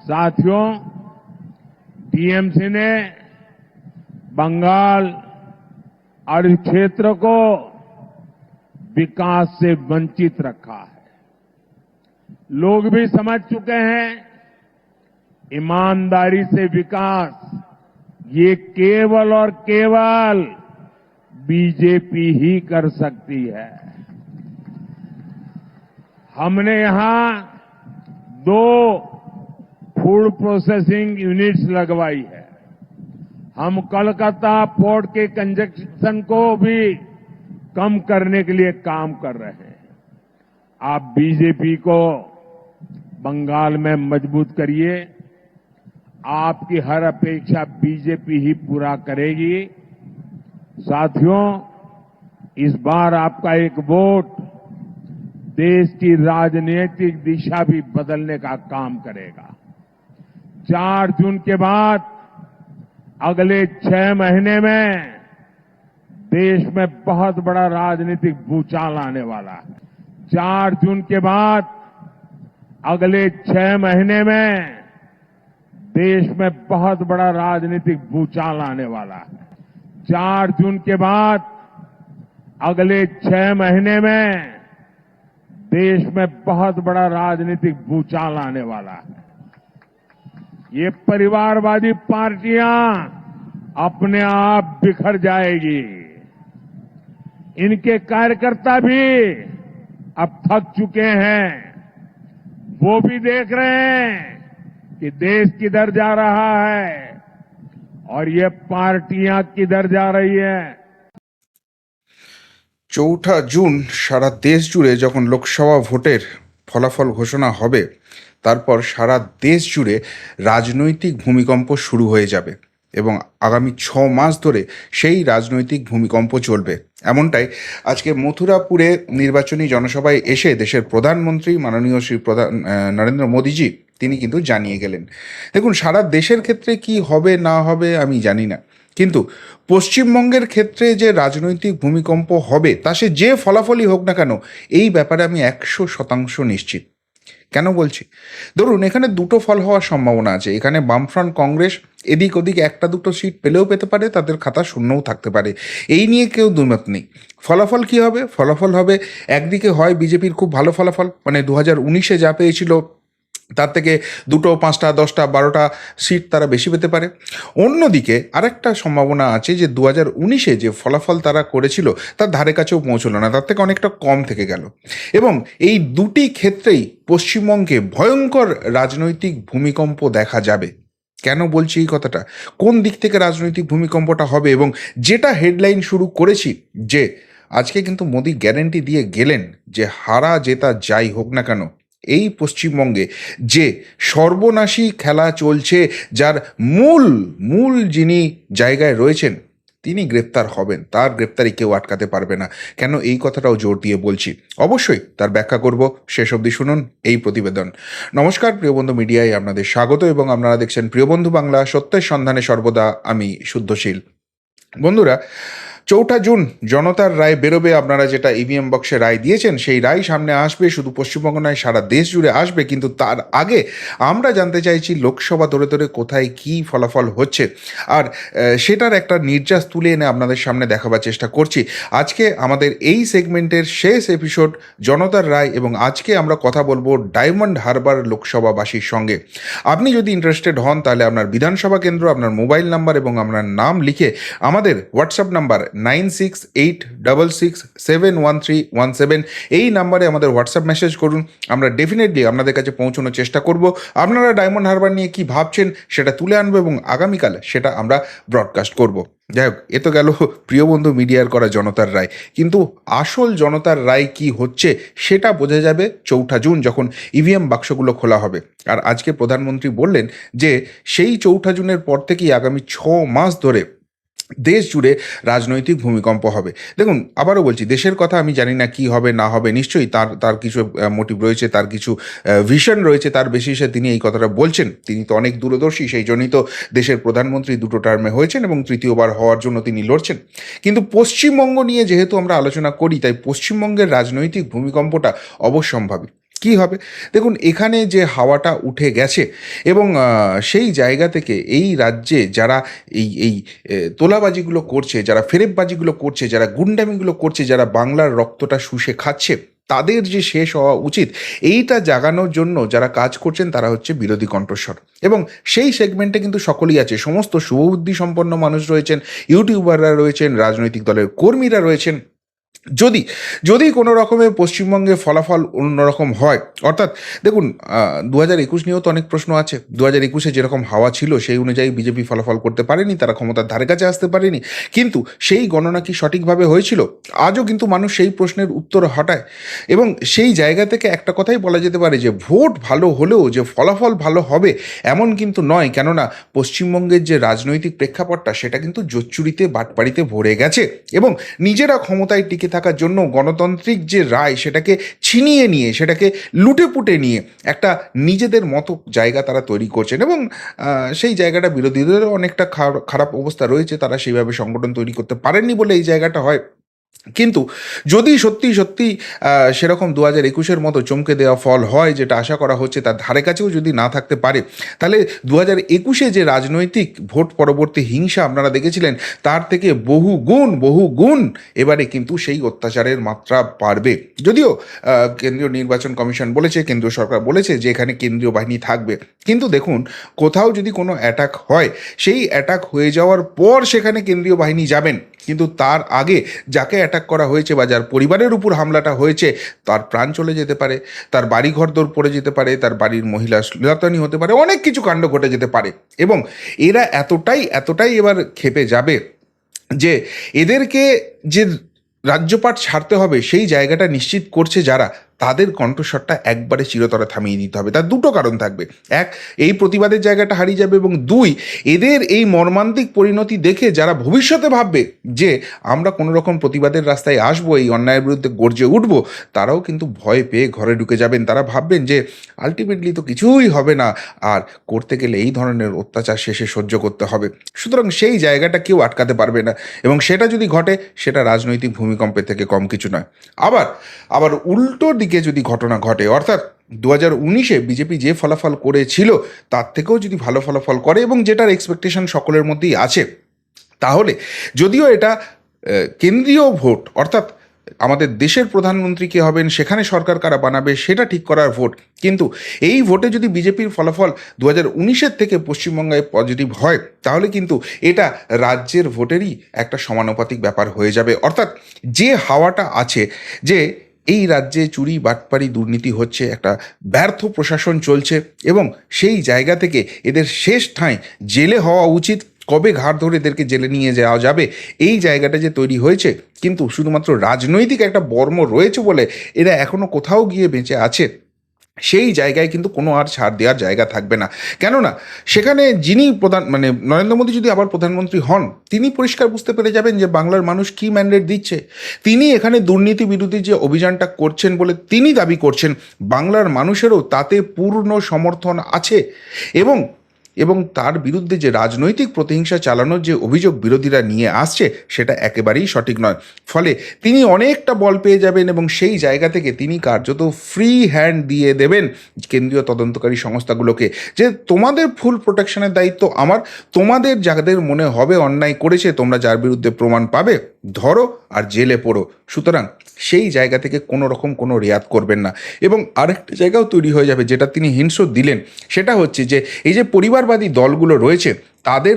साथियों, टीएमसी ने बंगाल और इस क्षेत्र को विकास से वंचित रखा है। लोग भी समझ चुके हैं, ईमानदारी से विकास ये केवल और केवल बीजेपी ही कर सकती है। हमने यहां 2 फूड प्रोसेसिंग यूनिट्स लगवाई है। हम कोलकाता पोर्ट के कंजेशन को भी कम करने के लिए काम कर रहे हैं। आप बीजेपी को बंगाल में मजबूत करिए। आपकी हर अपेक्षा बीजेपी ही पूरा करेगी। साथियों, इस बार आपका एक वोट देश की राजनीतिक दिशा भी बदलने का काम करेगा। 4 जून के बाद अगले 6 महीने में देश में बहुत बड़ा राजनीतिक भूचाल आने वाला है। 4 जून के बाद अगले 6 महीने में देश में बहुत बड़ा राजनीतिक भूचाल आने वाला है। 4 जून के बाद अगले 6 महीने में देश में बहुत बड़ा राजनीतिक भूचाल आने वाला है। ये परिवारवादी पार्टियां अपने आप बिखर जाएगी। इनके कार्यकर्ता भी अब थक चुके हैं। वो भी देख रहे हैं कि देश किधर जा रहा है और ये पार्टियां किधर जा रही है। 4 জুন সারা দেশ জুড়ে যখন লোকসভা ভোটের ফলাফল ঘোষণা হবে, তারপর সারা দেশ জুড়ে রাজনৈতিক ভূমিকম্প শুরু হয়ে যাবে এবং আগামী 6 মাস ধরে সেই রাজনৈতিক ভূমিকম্প চলবে। এমনটাই আজকে মথুরাপুরে নির্বাচনী জনসভায় এসে দেশের প্রধানমন্ত্রী মাননীয় শ্রী নরেন্দ্র মোদীজি তিনি কিন্তু জানিয়ে গেলেন। দেখুন, সারা দেশের ক্ষেত্রে কি হবে না হবে আমি জানি না, কিন্তু পশ্চিমবঙ্গের ক্ষেত্রে যে রাজনৈতিক ভূমিকম্প হবে তা সে যে ফলাফলই হোক না কেন, এই ব্যাপারে আমি 100% নিশ্চিত। কেন বলছি? ধরুন, এখানে 2টো ফল হওয়ার সম্ভাবনা আছে। এখানে বামফ্রন্ট কংগ্রেস এদিক ওদিক 1টা-2টো সিট পেলেও পেতে পারে, তাদের খাতা শূন্যও থাকতে পারে, এই নিয়ে কেউ দুমত নেই। ফলাফল কি হবে? ফলাফল হবে একদিকে হয় বিজেপির খুব ভালো ফলাফল, মানে 2019-এ যা পেয়েছিল তার থেকে 2টো, 5টা, 10টা, 12টা সিট তারা বেশি পেতে পারে। অন্যদিকে আরেকটা সম্ভাবনা আছে যে 2019-এ যে ফলাফল তারা করেছিল তার ধারে কাছেও পৌঁছলো না, তার থেকে অনেকটা কম থেকে গেল। এবং এই দুটি ক্ষেত্রেই পশ্চিমবঙ্গে ভয়ঙ্কর রাজনৈতিক ভূমিকম্প দেখা যাবে। কেন বলছি এই কথাটা? কোন দিক থেকে রাজনৈতিক ভূমিকম্পটা হবে? এবং যেটা হেডলাইন শুরু করেছি, যে আজকে কিন্তু মোদি গ্যারেন্টি দিয়ে গেলেন যে হারা জেতা যাই হোক না কেন, এই পশ্চিমবঙ্গে যে সর্বনাশী খেলা চলছে, যার মূল যিনি জায়গায় রয়েছেন তিনি গ্রেপ্তার হবেন, তার গ্রেপ্তারি কেউ আটকাতে পারবে না। কেন এই কথাটাও জোর দিয়ে বলছি, অবশ্যই তার ব্যাখ্যা করব। শেষ অবধি শুনুন এই প্রতিবেদন। নমস্কার, প্রিয়বন্ধু মিডিয়ায় আপনাদের স্বাগত এবং আপনারা দেখছেন প্রিয়বন্ধু বাংলা, সত্যের সন্ধানে সর্বদা আমি শুদ্ধশীল। বন্ধুরা, 4 জুন জনতার রায় বেরোবে। আপনারা যেটা ইভিএম বক্সে রায় দিয়েছেন সেই রায় সামনে আসবে, শুধু পশ্চিমবঙ্গ নয় সারা দেশ জুড়ে আসবে। কিন্তু তার আগে আমরা জানতে চাইছি লোকসভা ধরে ধরে কোথায় কি ফলাফল হচ্ছে, আর সেটার একটা নির্যাস তুলে এনে আপনাদের সামনে দেখাবার চেষ্টা করছি। আজকে আমাদের এই সেগমেন্টের শেষ এপিসোড জনতার রায়, এবং আজকে আমরা কথা বলবো ডায়মন্ড হারবার লোকসভাবাসীর সঙ্গে। আপনি যদি ইন্টারেস্টেড হন তাহলে আপনার বিধানসভা কেন্দ্র, আপনার মোবাইল নাম্বার এবং আপনার নাম লিখে আমাদের হোয়াটসঅ্যাপ নাম্বার 9686671317 এই নাম্বারে আমাদের হোয়াটসঅ্যাপ মেসেজ করুন। আমরা ডেফিনেটলি আপনাদের কাছে পৌঁছানোর চেষ্টা করব। আপনারা ডায়মন্ড হারবার নিয়ে কি ভাবছেন সেটা তুলে আনবো এবং আগামীকাল সেটা আমরা ব্রডকাস্ট করব। যাই হোক, এ তো গেল প্রিয়বন্ধু মিডিয়ার করা জনতার রায়, কিন্তু আসল জনতার রায় কি হচ্ছে সেটা বোঝা যাবে 4 জুন যখন ইভিএম বাক্সগুলো খোলা হবে। আর আজকে প্রধানমন্ত্রী বললেন যে সেই 4 জুনের পর থেকেই আগামী 6 মাস ধরে দেশ জুড়ে রাজনৈতিক ভূমিকম্প হবে। দেখুন, আবারও বলছি, দেশের কথা আমি জানি না কি হবে না হবে, নিশ্চয়ই তার কিছু মোটিভ রয়েছে, তার কিছু ভিশন রয়েছে, তার বেসিসে তিনি এই কথাটা বলছেন। তিনি তো অনেক দূরদর্শী, সেই জন্যই তো দেশের প্রধানমন্ত্রী 2টো টার্মে হয়েছেন এবং 3য় বার হওয়ার জন্য তিনি লড়ছেন। কিন্তু পশ্চিমবঙ্গ নিয়ে যেহেতু আমরা আলোচনা করি, তাই পশ্চিমবঙ্গের রাজনৈতিক ভূমিকম্পটা অবশ্যম্ভাবী। কি হবে? দেখুন এখানে যে হাওয়াটা উঠে গেছে এবং সেই জায়গা থেকে এই রাজ্যে যারা এই তোলাবাজিগুলো করছে, যারা ফেরেববাজিগুলো করছে, যারা গুন্ডামিগুলো করছে, যারা বাংলার রক্তটা শুষে খাচ্ছে, তাদের যে শেষ হওয়া উচিত, এইটা জাগানোর জন্য যারা কাজ করছেন তারা হচ্ছে বিরোধী কণ্ঠস্বর। এবং সেই সেগমেন্টে কিন্তু সকলেই আছে, সমস্ত শুভবুদ্ধি সম্পন্ন মানুষ রয়েছেন, ইউটিউবাররা রয়েছেন, রাজনৈতিক দলের কর্মীরা রয়েছেন। যদি যদি কোনো রকমের পশ্চিমবঙ্গে ফলাফল অন্যরকম হয়, অর্থাৎ দেখুন 2021 নিয়েও তো অনেক প্রশ্ন আছে। 2021-এ যেরকম হাওয়া ছিল সেই অনুযায়ী বিজেপি ফলাফল করতে পারেনি, তারা ক্ষমতার ধারে কাছে আসতে পারেনি। কিন্তু সেই গণনা কি সঠিকভাবে হয়েছিল? আজও কিন্তু মানুষ সেই প্রশ্নের উত্তর হটায়। এবং সেই জায়গা থেকে একটা কথাই বলা যেতে পারে যে ভোট ভালো হলেও যে ফলাফল ভালো হবে এমন কিন্তু নয়, কেননা পশ্চিমবঙ্গের যে রাজনৈতিক প্রেক্ষাপটটা সেটা কিন্তু জোচ্চুরিতে বাটপাড়িতে ভরে গেছে এবং নিজেরা ক্ষমতায় টিকে থাকার জন্য গণতান্ত্রিক যে রায় সেটাকে ছিনিয়ে নিয়ে, সেটাকে লুটেপুটে নিয়ে একটা নিজেদের মতো জায়গা তারা তৈরি করছেন এবং সেই জায়গাটা বিরোধীদেরও অনেকটা খারাপ অবস্থা রয়েছে, তারা সেইভাবে সংগঠন তৈরি করতে পারেননি বলে এই জায়গাটা হয়। কিন্তু যদি সত্যি সত্যি সেরকম 2021-এর মতো চমকে দেওয়া ফল হয় যেটা আশা করা হচ্ছে, তার ধারে কাছেও যদি না থাকতে পারে, তাহলে 2021-এ যে রাজনৈতিক ভোট পরবর্তী হিংসা আপনারা দেখেছিলেন তার থেকে বহু গুণ এবারে কিন্তু সেই অত্যাচারের মাত্রা বাড়বে। যদিও কেন্দ্রীয় নির্বাচন কমিশন বলেছে, কেন্দ্রীয় সরকার বলেছে যে এখানে কেন্দ্রীয় বাহিনী থাকবে, কিন্তু দেখুন কোথাও যদি কোনো অ্যাটাক হয়, সেই অ্যাটাক হয়ে যাওয়ার পর সেখানে কেন্দ্রীয় বাহিনী যাবেন, কিন্তু তার আগে যাকে অ্যাটাক করা হয়েছে বা যার পরিবারের উপর হামলাটা হয়েছে তার প্রাণ চলে যেতে পারে, তার বাড়ি ঘরদোর পড়ে যেতে পারে, তার বাড়ির মহিলা শ্লীলতাহানি হতে পারে, অনেক কিছু কাণ্ড ঘটে যেতে পারে। এবং এরা এতটাই এবার ক্ষেপে যাবে যে এদেরকে যে রাজ্যপাট ছাড়তে হবে সেই জায়গাটা নিশ্চিত করছে যারা, তাদের কণ্ঠস্বরটা একবারে চিরতরে থামিয়ে দিতে হবে। তার দুটো কারণ থাকবে: এক, এই প্রতিবাদের জায়গাটা হারিয়ে যাবে, এবং দুই, এদের এই মর্মান্তিক পরিণতি দেখে যারা ভবিষ্যতে ভাববে যে আমরা কোনো রকম প্রতিবাদের রাস্তায় আসবো, এই অন্যায়ের বিরুদ্ধে গর্জে উঠবো, তারাও কিন্তু ভয় পেয়ে ঘরে ঢুকে যাবেন। তারা ভাববেন যে আলটিমেটলি তো কিছুই হবে না, আর করতে গেলে এই ধরনের অত্যাচার শেষে সহ্য করতে হবে। সুতরাং সেই জায়গাটা কেউ আটকাতে পারবে না, এবং সেটা যদি ঘটে সেটা রাজনৈতিক ভূমিকম্পের থেকে কম কিছু নয়। আবার উল্টো দিকে যদি ঘটনা ঘটে, অর্থাৎ 2019-এ বিজেপি যে ফলাফল করেছিল তার থেকেও যদি ভালো ফলাফল করে, এবং যেটার এক্সপেকটেশন সকলের মধ্যেই আছে, তাহলে যদিও এটা কেন্দ্রীয় ভোট, অর্থাৎ আমাদের দেশের প্রধানমন্ত্রী কে হবেন, সেখানে সরকার কারা বানাবে সেটা ঠিক করার ভোট, কিন্তু এই ভোটে যদি বিজেপির ফলাফল 2019-এর থেকে পশ্চিমবঙ্গে পজিটিভ হয়, তাহলে কিন্তু এটা রাজ্যের ভোটেরই একটা সমানুপাতিক ব্যাপার হয়ে যাবে। অর্থাৎ যে হাওয়াটা আছে যে এই রাজ্যে চুরি বাটপারি দুর্নীতি হচ্ছে, একটা ব্যর্থ প্রশাসন চলছে, এবং সেই জায়গা থেকে এদের শেষ ঠাঁই জেলে হওয়া উচিত, কবে ঘাড় ধরে এদেরকে জেলে নিয়ে যাওয়া যাবে, এই জায়গাটা যে তৈরি হয়েছে, কিন্তু শুধুমাত্র রাজনৈতিক একটা বর্ম রয়েছে বলে এরা এখনো কোথাও গিয়ে বেঁচে আছে, সেই জায়গায় কিন্তু কোনো আর ছাড় দেওয়ার জায়গা থাকবে না। কেননা সেখানে যিনি নরেন্দ্র মোদী যদি আবার প্রধানমন্ত্রী হন, তিনি পরিষ্কার বুঝতে পেরে যাবেন যে বাংলার মানুষ কী ম্যান্ডেট দিচ্ছে। তিনি এখানে দুর্নীতি বিরোধী যে অভিযানটা করছেন বলে তিনি দাবি করছেন, বাংলার মানুষেরও তাতে পূর্ণ সমর্থন আছে, এবং তার বিরুদ্ধে যে রাজনৈতিক প্রতিহিংসা চালানোর যে অভিযোগ বিরোধীরা নিয়ে আসছে সেটা একেবারেই সঠিক নয়। ফলে তিনি অনেকটা বল পেয়ে যাবেন, এবং সেই জায়গা থেকে তিনি কার্যত ফ্রি হ্যান্ড দিয়ে দেবেন কেন্দ্রীয় তদন্তকারী সংস্থাগুলোকে, যে তোমাদের ফুল প্রোটেকশনের দায়িত্ব আমার, তোমাদের যাদের মনে হবে অন্যায় করেছে, তোমরা যার বিরুদ্ধে প্রমাণ পাবে ধরো আর জেলে পড়ো। সুতরাং সেই জায়গা থেকে কোনো রকম কোনো রেয়াত করবেন না। এবং আরেকটা জায়গাও তৈরি হয়ে যাবে যেটা তিনি হিন্টস দিলেন, সেটা হচ্ছে যে এই যে পরিবারবাদী দলগুলো রয়েছে তাদের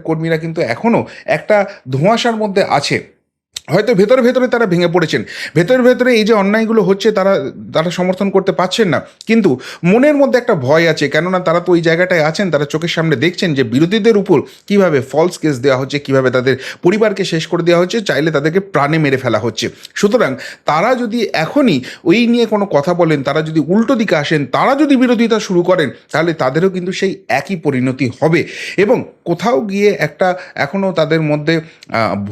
কর্মীরা কিন্তু এখনও একটা ধোঁয়াশার মধ্যে আছে। হয়তো ভেতরে তারা ভেঙে পড়েছেন, ভেতরে এই যে অন্যায়গুলো হচ্ছে তারা সমর্থন করতে পারছেন না, কিন্তু মনের মধ্যে একটা ভয় আছে, কেননা তারা তো ওই জায়গাটায় আছেন, তারা চোখের সামনে দেখছেন যে বিরোধীদের উপর কীভাবে ফলস কেস দেওয়া হচ্ছে, কীভাবে তাদের পরিবারকে শেষ করে দেওয়া হচ্ছে, চাইলে তাদেরকে প্রাণে মেরে ফেলা হচ্ছে। সুতরাং তারা যদি এখনই ওই নিয়ে কোনো কথা বলেন, তারা যদি উল্টো দিকে আসেন, তারা যদি বিরোধিতা শুরু করেন, তাহলে তাদেরও কিন্তু সেই একই পরিণতি হবে। এবং কোথাও গিয়ে একটা এখনও তাদের মধ্যে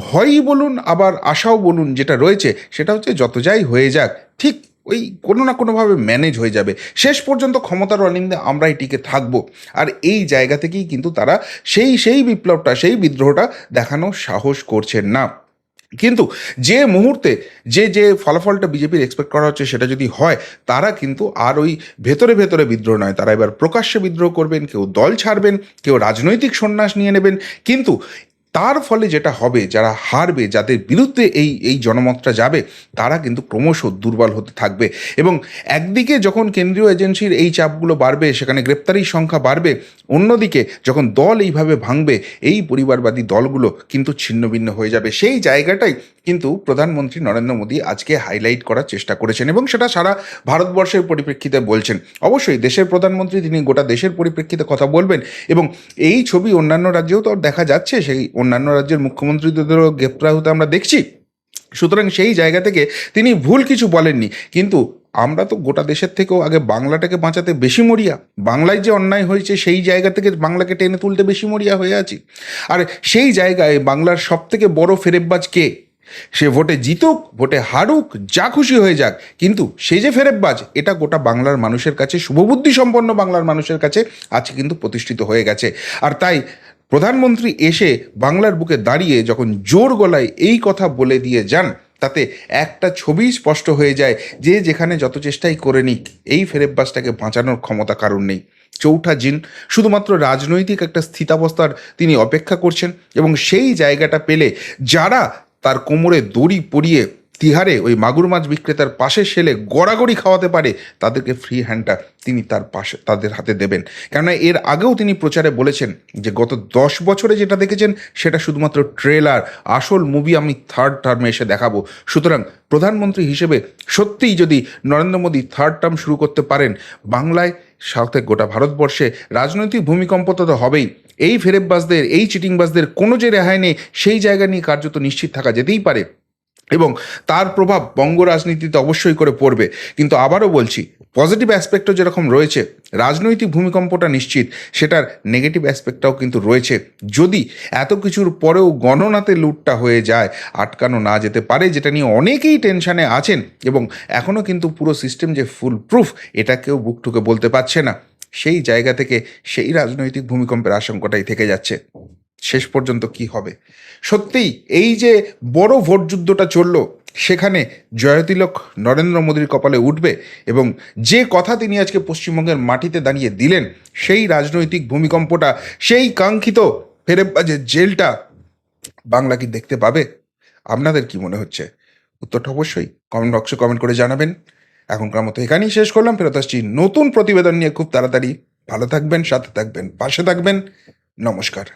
ভয়ই বলুন আবার আশাও বলুন যেটা রয়েছে, সেটা হচ্ছে যত যাই হয়ে যাক ঠিক ওই কোনো না কোনোভাবে ম্যানেজ হয়ে যাবে, শেষ পর্যন্ত ক্ষমতার অনিন্দে আমরাই টিকে থাকবো। আর এই জায়গা থেকেই কিন্তু তারা সেই বিপ্লবটা, সেই বিদ্রোহটা দেখানোর সাহস করছেন না। কিন্তু যে মুহূর্তে যে ফলাফলটা বিজেপির এক্সপেক্ট করা হচ্ছে সেটা যদি হয়, তারা কিন্তু আর ওই ভেতরে ভেতরে বিদ্রোহ নয়, তারা এবার প্রকাশ্যে বিদ্রোহ করবেন, কেউ দল ছাড়বেন, কেউ রাজনৈতিক সন্ন্যাস নিয়ে নেবেন। কিন্তু তার ফলে যেটা হবে, যারা হারবে, যাদের বিরুদ্ধে এই জনমতটা যাবে, তারা কিন্তু ক্রমশ দুর্বল হতে থাকবে। এবং একদিকে যখন কেন্দ্রীয় এজেন্সির এই চাপগুলো বাড়বে, সেখানে গ্রেপ্তারির সংখ্যা বাড়বে, অন্যদিকে যখন দল এইভাবে ভাঙবে, এই পরিবারবাদী দলগুলো কিন্তু ছিন্নভিন্ন হয়ে যাবে। সেই জায়গাটাই কিন্তু প্রধানমন্ত্রী নরেন্দ্র মোদী আজকে হাইলাইট করার চেষ্টা করেছেন, এবং সেটা সারা ভারতবর্ষের পরিপ্রেক্ষিতে বলছেন। অবশ্যই দেশের প্রধানমন্ত্রী, তিনি গোটা দেশের পরিপ্রেক্ষিতে কথা বলবেন, এবং এই ছবি অন্যান্য রাজ্যেও তো দেখা যাচ্ছে, সেই অন্যান্য রাজ্যের মুখ্যমন্ত্রীদেরও গ্রেপ্তার হতে আমরা দেখছি। সুতরাং সেই জায়গা থেকে তিনি ভুল কিছু বলেননি। কিন্তু আমরা তো গোটা দেশের থেকেও আগে বাংলাটাকে বাঁচাতে বেশি মরিয়া, বাংলায় যে অন্যায় হয়েছে সেই জায়গা থেকে বাংলাকে টেনে তুলতে বেশি মরিয়া হয়ে আছি। আর সেই জায়গায় বাংলার সব থেকে বড় ফেরেববাজ কে? সে ভোটে জিতুক, ভোটে হারুক, যা খুশি হয়ে যাক, কিন্তু সে যে ফেরেববাজ, এটা গোটা বাংলার মানুষের কাছে, শুভবুদ্ধি সম্পন্ন বাংলার মানুষের কাছে আজকে কিন্তু প্রতিষ্ঠিত হয়ে গেছে। আর তাই প্রধানমন্ত্রী এসে বাংলার বুকে দাঁড়িয়ে যখন জোর গলায় এই কথা বলে দিয়ে যান, তাতে একটা ছবি স্পষ্ট হয়ে যায় যে যেখানে যত চেষ্টাই করে নিক, এই ফেরেববাজটাকে বাঁচানোর ক্ষমতা কারণ নেই। চৌঠা জিন শুধুমাত্র রাজনৈতিক একটা স্থিতাবস্থার তিনি অপেক্ষা করছেন, এবং সেই জায়গাটা পেলে যারা তার কোমরে দড়ি পরিয়ে তিহারে ওই মাগুর মাছ বিক্রেতার পাশে সেলে গড়াগড়ি খাওয়াতে পারে, তাদেরকে ফ্রি হ্যান্ডটা তিনি তার পাশে তাদের হাতে দেবেন। কেননা এর আগেও তিনি প্রচারে বলেছেন যে গত 10 বছরে যেটা দেখেছেন সেটা শুধুমাত্র ট্রেলার, আসল মুভি আমি থার্ড টার্মে এসে দেখাবো। সুতরাং প্রধানমন্ত্রী হিসেবে সত্যিই যদি নরেন্দ্র মোদী থার্ড টার্ম শুরু করতে পারেন, বাংলায়, সাথে গোটা ভারতবর্ষে রাজনৈতিক ভূমিকম্প তো হবেই। এই ফেরেববাজদের, এই চিটিংবাজদের কোনো যে রেহাই নেই, সেই জায়গা নিয়ে কার্যত নিশ্চিত থাকা যেতেই পারে, এবং তার প্রভাব বঙ্গ রাজনীতিতে অবশ্যই করে পড়বে। কিন্তু আবারও বলছি, পজিটিভ অ্যাসপেক্টও যেরকম রয়েছে, রাজনৈতিক ভূমিকম্পটা নিশ্চিত, সেটার নেগেটিভ অ্যাসপেক্টটাও কিন্তু রয়েছে। যদি এত কিছুর পরেও গণনাতে লুটটা হয়ে যায়, আটকানো না যেতে পারে, যেটা নিয়ে অনেকেই টেনশানে আছেন, এবং এখনও কিন্তু পুরো সিস্টেম যে ফুল প্রুফ, এটা কেউ বুক ঠুকে বলতে পারছে না, সেই জায়গা থেকে সেই রাজনৈতিক ভূমিকম্পের আশঙ্কাটাই থেকে যাচ্ছে। শেষ পর্যন্ত কি হবে? সত্যিই এই যে বড় ভোট যুদ্ধটা চলল, সেখানে জয়তিলক নরেন্দ্র মোদীর কপালে উঠবে, এবং যে কথা তিনি আজকে পশ্চিমবঙ্গের মাটিতে দাঁড়িয়ে দিলেন, সেই রাজনৈতিক ভূমিকম্পটা, সেই কাঙ্ক্ষিত ফেরেববাজের জেলটা বাংলা কি দেখতে পাবে? আপনাদের কি মনে হচ্ছে? উত্তরটা অবশ্যই কমেন্ট বক্সে কমেন্ট করে জানাবেন। এখনকার মতো এখানেই শেষ করলাম, ফেরত আসছি নতুন প্রতিবেদন নিয়ে খুব তাড়াতাড়ি। ভালো থাকবেন, সাথে থাকবেন, পাশে থাকবেন। নমস্কার।